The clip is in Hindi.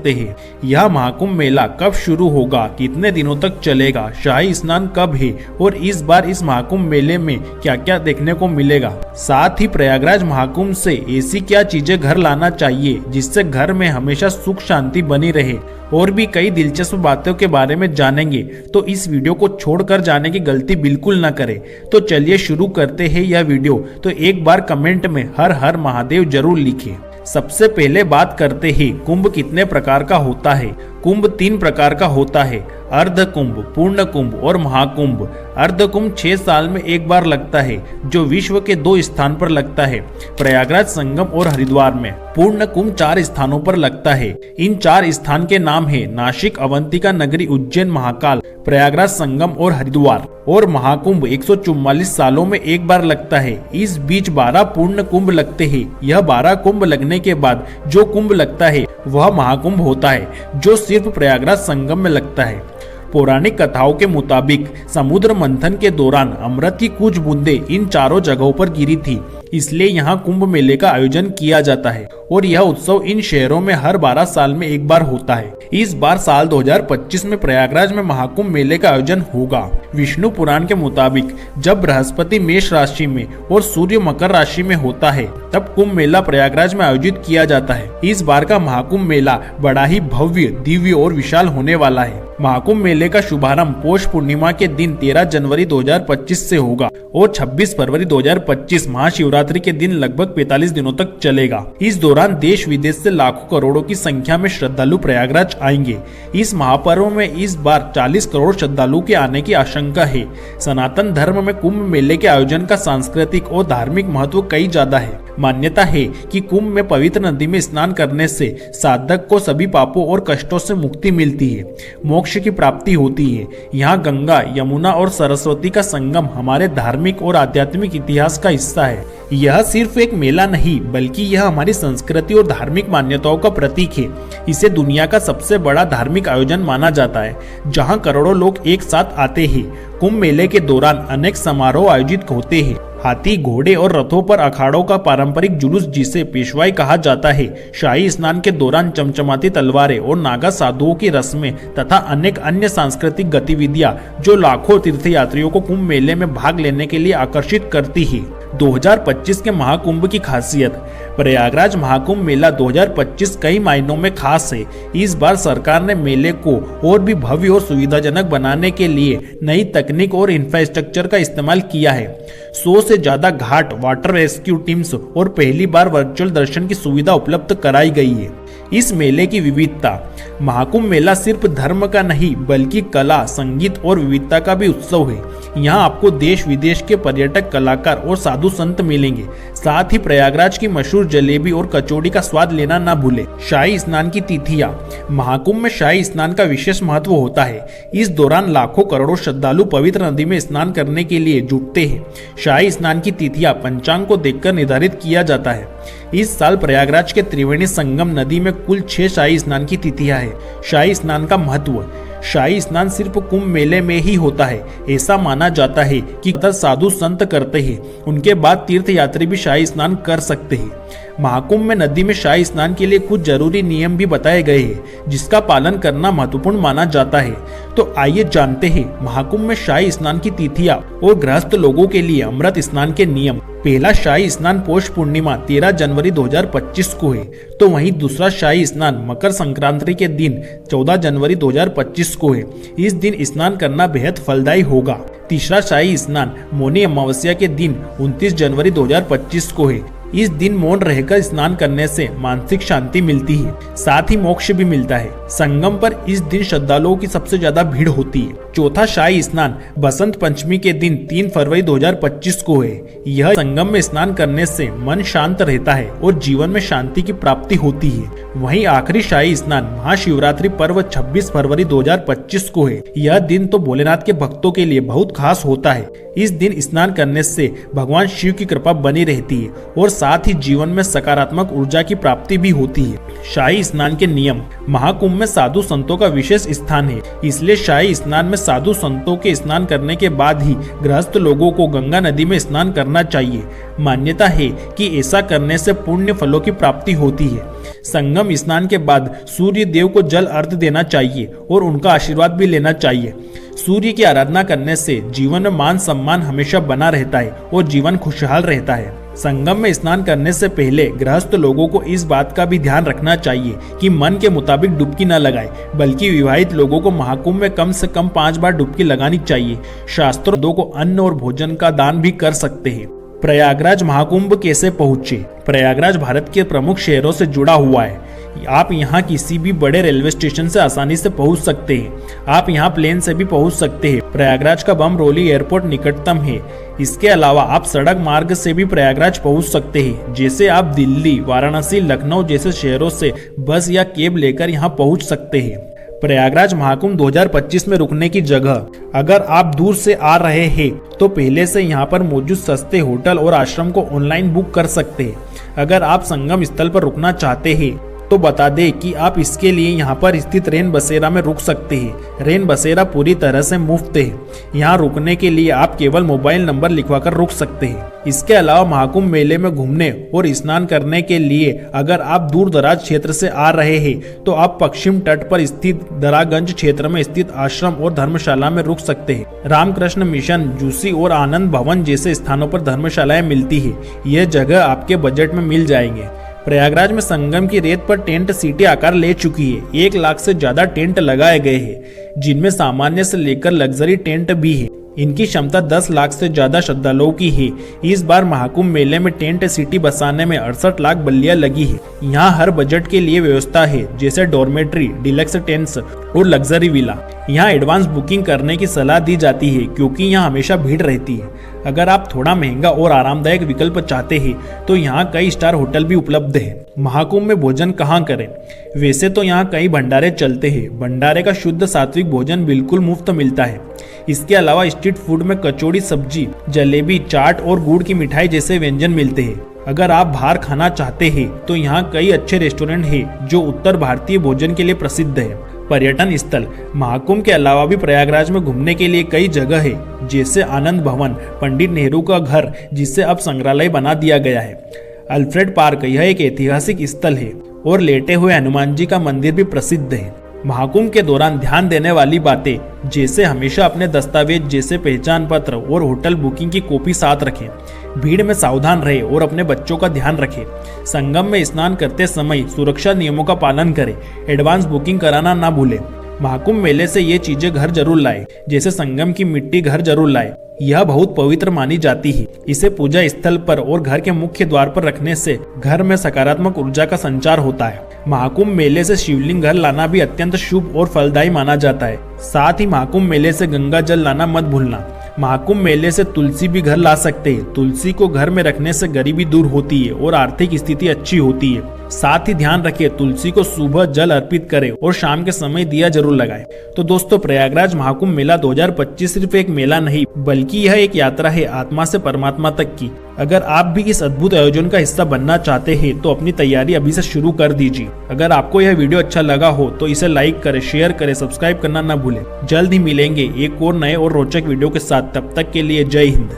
करते हैं। यह महाकुंभ मेला कब शुरू होगा, कितने दिनों तक चलेगा, शाही स्नान कब है और इस बार इस महाकुंभ मेले में क्या क्या देखने को मिलेगा। साथ ही प्रयागराज महाकुंभ से ऐसी क्या चीजें घर लाना चाहिए जिससे घर में हमेशा सुख शांति बनी रहे, और भी कई दिलचस्प बातों के बारे में जानेंगे। तो इस वीडियो को छोड़कर जाने की गलती बिल्कुल न करें। तो चलिए शुरू करते हैं यह वीडियो। तो एक बार कमेंट में हर हर महादेव जरूर लिखें। सबसे पहले बात करते हैं कुंभ कितने प्रकार का होता है। कुंभ 3 प्रकार का होता है, अर्ध कुंभ, पूर्ण कुंभ और महाकुंभ। अर्ध कुंभ 6 साल में एक बार लगता है, जो विश्व के 2 स्थान पर लगता है, प्रयागराज संगम और हरिद्वार में। पूर्ण कुंभ 4 स्थानों पर लगता है। इन 4 स्थान के नाम है नासिक, अवंतिका नगरी, उज्जैन, महाकाल, प्रयागराज संगम और हरिद्वार। और महाकुंभ 144 सालों में एक बार लगता है। इस बीच 12 पूर्ण कुंभ लगते हैं। यह 12 कुंभ लगने के बाद जो कुंभ लगता है वह महाकुंभ होता है, जो सिर्फ प्रयागराज संगम में लगता है। पौराणिक कथाओं के मुताबिक समुद्र मंथन के दौरान अमृत की कुछ बूंदें इन चारों जगहों पर गिरी थी, इसलिए यहाँ कुंभ मेले का आयोजन किया जाता है और यह उत्सव इन शहरों में हर 12 साल में एक बार होता है। इस बार साल 2025 में प्रयागराज में महाकुंभ मेले का आयोजन होगा। विष्णु पुराण के मुताबिक जब बृहस्पति मेष राशि में और सूर्य मकर राशि में होता है तब कुंभ मेला प्रयागराज में आयोजित किया जाता है। इस बार का महाकुंभ मेला बड़ा ही भव्य, दिव्य और विशाल होने वाला है। महाकुंभ मेले का शुभारंभ पौष पूर्णिमा के दिन 13 जनवरी 2025 से होगा और 26 फरवरी 2025 महाशिवरात्रि के दिन लगभग 45 दिनों तक चलेगा। इस दौरान देश विदेश से लाखों करोड़ों की संख्या में श्रद्धालु प्रयागराज आएंगे। इस महापर्व में इस बार 40 करोड़ श्रद्धालु के आने की आशंका है। सनातन धर्म में कुंभ मेले के आयोजन का सांस्कृतिक और धार्मिक महत्व कई ज्यादा है। मान्यता है कि कुंभ में पवित्र नदी में स्नान करने से साधक को सभी पापों और कष्टों से मुक्ति मिलती है, मोक्ष की प्राप्ति होती है। यहाँ गंगा, यमुना और सरस्वती का संगम हमारे धार्मिक और आध्यात्मिक इतिहास का हिस्सा है। यह सिर्फ एक मेला नहीं बल्कि यह हमारी संस्कृति और धार्मिक मान्यताओं का प्रतीक है। इसे दुनिया का सबसे बड़ा धार्मिक आयोजन माना जाता है, जहाँ करोड़ों लोग एक साथ आते हैं। कुंभ मेले के दौरान अनेक समारोह आयोजित होते हैं। हाथी, घोड़े और रथों पर अखाड़ों का पारंपरिक जुलूस, जिसे पेशवाई कहा जाता है, शाही स्नान के दौरान चमचमाती तलवारें और नागा साधुओं की रस्में तथा अनेक अन्य सांस्कृतिक गतिविधियां जो लाखों तीर्थयात्रियों को कुंभ मेले में भाग लेने के लिए आकर्षित करती है। 2025 के महाकुंभ की खासियत। प्रयागराज महाकुंभ मेला 2025 कई मायनों में खास है। इस बार सरकार ने मेले को और भी भव्य और सुविधाजनक बनाने के लिए नई तकनीक और इंफ्रास्ट्रक्चर का इस्तेमाल किया है। 100 से ज्यादा घाट, वाटर रेस्क्यू टीम्स और पहली बार वर्चुअल दर्शन की सुविधा उपलब्ध कराई गई है। इस मेले की विविधता। महाकुंभ मेला सिर्फ धर्म का नहीं बल्कि कला, संगीत और विविधता का भी उत्सव है। यहाँ आपको देश विदेश के पर्यटक, कलाकार और साधु संत मिलेंगे। साथ ही प्रयागराज की मशहूर जलेबी और कचौड़ी का स्वाद लेना ना भूले। शाही स्नान की तिथियां। महाकुंभ में शाही स्नान का विशेष महत्व होता है। इस दौरान लाखों करोड़ों श्रद्धालु पवित्र नदी में स्नान करने के लिए जुटते हैं। शाही स्नान की तिथियां पंचांग को देखकर निर्धारित किया जाता है। इस साल प्रयागराज के त्रिवेणी संगम नदी में कुल 6 शाही स्नान की तिथियां हैं। शाही स्नान का महत्व। शाही स्नान सिर्फ कुंभ मेले में ही होता है। ऐसा माना जाता है कि साधु संत करते हैं, उनके बाद तीर्थयात्री भी शाही स्नान कर सकते हैं। महाकुंभ में नदी में शाही स्नान के लिए कुछ जरूरी नियम भी बताए गए हैं, जिसका पालन करना महत्वपूर्ण माना जाता है। तो आइए जानते हैं महाकुंभ में शाही स्नान की तिथियां और गृहस्थ लोगों के लिए अमृत स्नान के नियम। पहला शाही स्नान पौष पूर्णिमा 13 जनवरी 2025 को है, तो वहीं दूसरा शाही स्नान मकर संक्रांति के दिन 14 जनवरी 2025 को है। इस दिन स्नान करना बेहद फलदायी होगा। तीसरा शाही स्नान मौनी अमावस्या के दिन 29 जनवरी 2025 को है। इस दिन मौन रहकर स्नान करने से मानसिक शांति मिलती है, साथ ही मोक्ष भी मिलता है। संगम पर इस दिन श्रद्धालुओं की सबसे ज्यादा भीड़ होती है। चौथा शाही स्नान बसंत पंचमी के दिन 3 फरवरी 2025 को है। यह संगम में स्नान करने से मन शांत रहता है और जीवन में शांति की प्राप्ति होती है। वहीं आखिरी शाही स्नान महाशिवरात्रि पर्व 26 फरवरी 2025 को है। यह दिन तो भोलेनाथ के भक्तों के लिए बहुत खास होता है। इस दिन स्नान करने से भगवान शिव की कृपा बनी रहती है और साथ ही जीवन में सकारात्मक ऊर्जा की प्राप्ति भी होती है। शाही स्नान के नियम। महाकुंभ में साधु संतों का विशेष स्थान है, इसलिए शाही स्नान में साधु संतों के स्नान करने के बाद ही गृहस्थ लोगों को गंगा नदी में स्नान करना चाहिए। मान्यता है कि ऐसा करने से पुण्य फलों की प्राप्ति होती है। संगम स्नान के बाद सूर्य देव को जल अर्घ्य देना चाहिए और उनका आशीर्वाद भी लेना चाहिए। सूर्य की आराधना करने से जीवन में मान सम्मान हमेशा बना रहता है और जीवन खुशहाल रहता है। संगम में स्नान करने से पहले गृहस्थ लोगों को इस बात का भी ध्यान रखना चाहिए कि मन के मुताबिक डुबकी न लगाए, बल्कि विवाहित लोगों को महाकुंभ में कम से कम 5 बार डुबकी लगानी चाहिए। शास्त्रों को अन्न और भोजन का दान भी कर सकते हैं। प्रयागराज महाकुंभ कैसे पहुंचे? प्रयागराज भारत के प्रमुख शहरों से जुड़ा हुआ है। आप यहाँ किसी भी बड़े रेलवे स्टेशन से आसानी से पहुंच सकते हैं। आप यहाँ प्लेन से भी पहुंच सकते हैं। प्रयागराज का बमरोली एयरपोर्ट निकटतम है। इसके अलावा आप सड़क मार्ग से भी प्रयागराज पहुंच सकते हैं। जैसे आप दिल्ली, वाराणसी, लखनऊ जैसे शहरों से बस या कैब लेकर यहाँ पहुंच सकते हैं। प्रयागराज महाकुंभ 2025 में रुकने की जगह। अगर आप दूर से आ रहे हैं तो पहले से यहाँ पर मौजूद सस्ते होटल और आश्रम को ऑनलाइन बुक कर सकते हैं। अगर आप संगम स्थल पर रुकना चाहते हैं तो बता दें कि आप इसके लिए यहाँ पर स्थित रेन बसेरा में रुक सकते हैं। रेन बसेरा पूरी तरह से मुफ्त है। यहाँ रुकने के लिए आप केवल मोबाइल नंबर लिखवाकर रुक सकते हैं। इसके अलावा महाकुंभ मेले में घूमने और स्नान करने के लिए अगर आप दूर दराज क्षेत्र से आ रहे हैं तो आप पश्चिम तट पर स्थित दरागंज क्षेत्र में स्थित आश्रम और धर्मशाला में रुक सकते हैं। रामकृष्ण मिशन, जूसी और आनंद भवन जैसे स्थानों पर धर्मशालाएं मिलती है। यह जगह आपके बजट में मिल जाएंगे। प्रयागराज में संगम की रेत पर टेंट सिटी आकार ले चुकी है। 1 लाख से ज्यादा टेंट लगाए गए हैं, जिनमें सामान्य से लेकर लग्जरी टेंट भी है। इनकी क्षमता 10 लाख से ज्यादा श्रद्धालुओं की है। इस बार महाकुंभ मेले में टेंट सिटी बसाने में 68 लाख बल्लियां लगी है। यहाँ हर बजट के लिए व्यवस्था है, जैसे डॉर्मेट्री, डिलक्स टेंट्स और लग्जरी विला। यहाँ एडवांस बुकिंग करने की सलाह दी जाती है क्योंकि यहाँ हमेशा भीड़ रहती है। अगर आप थोड़ा महंगा और आरामदायक विकल्प चाहते हैं तो यहाँ कई स्टार होटल भी उपलब्ध है। महाकुंभ में भोजन कहाँ करें? वैसे तो यहाँ कई भंडारे चलते हैं। भंडारे का शुद्ध सात्विक भोजन बिल्कुल मुफ्त मिलता है। इसके अलावा स्ट्रीट फूड में कचौड़ी, सब्जी, जलेबी, चाट और गुड़ की मिठाई जैसे व्यंजन मिलते हैं। अगर आप बाहर खाना चाहते हैं तो यहाँ कई अच्छे रेस्टोरेंट हैं जो उत्तर भारतीय भोजन के लिए प्रसिद्ध है। पर्यटन स्थल। महाकुंभ के अलावा भी प्रयागराज में घूमने के लिए कई जगह है, जैसे आनंद भवन, पंडित नेहरू का घर जिसे अब संग्रहालय बना दिया गया है, अल्फ्रेड पार्क, यह एक ऐतिहासिक स्थल है, और लेटे हुए हनुमान जी का मंदिर भी प्रसिद्ध है। महाकुंभ के दौरान ध्यान देने वाली बातें, जैसे हमेशा अपने दस्तावेज जैसे पहचान पत्र और होटल बुकिंग की कॉपी साथ रखें। भीड़ में सावधान रहे और अपने बच्चों का ध्यान रखें। संगम में स्नान करते समय सुरक्षा नियमों का पालन करें। एडवांस बुकिंग कराना ना भूलें। महाकुंभ मेले से ये चीजें घर जरूर लाए, जैसे संगम की मिट्टी घर जरूर लाए। यह बहुत पवित्र मानी जाती है। इसे पूजा स्थल पर और घर के मुख्य द्वार पर रखने से घर में सकारात्मक ऊर्जा का संचार होता है। महाकुंभ मेले से शिवलिंग घर लाना भी अत्यंत शुभ और फलदायी माना जाता है। साथ ही महाकुंभ मेले से गंगा जल लाना मत भूलना। महाकुंभ मेले से तुलसी भी घर ला सकते हैं। तुलसी को घर में रखने से गरीबी दूर होती है और आर्थिक स्थिति अच्छी होती है। साथ ही ध्यान रखें, तुलसी को सुबह जल अर्पित करें और शाम के समय दिया जरूर लगाएं। तो दोस्तों, प्रयागराज महाकुंभ मेला 2025 सिर्फ एक मेला नहीं, बल्कि यह एक यात्रा है आत्मा से परमात्मा तक की। अगर आप भी इस अद्भुत आयोजन का हिस्सा बनना चाहते हैं तो अपनी तैयारी अभी से शुरू कर दीजिए। अगर आपको यह वीडियो अच्छा लगा हो तो इसे लाइक करें, शेयर करें, सब्सक्राइब करना ना भूलें। जल्द ही मिलेंगे एक और नए और रोचक वीडियो के साथ। तब तक के लिए जय हिंद।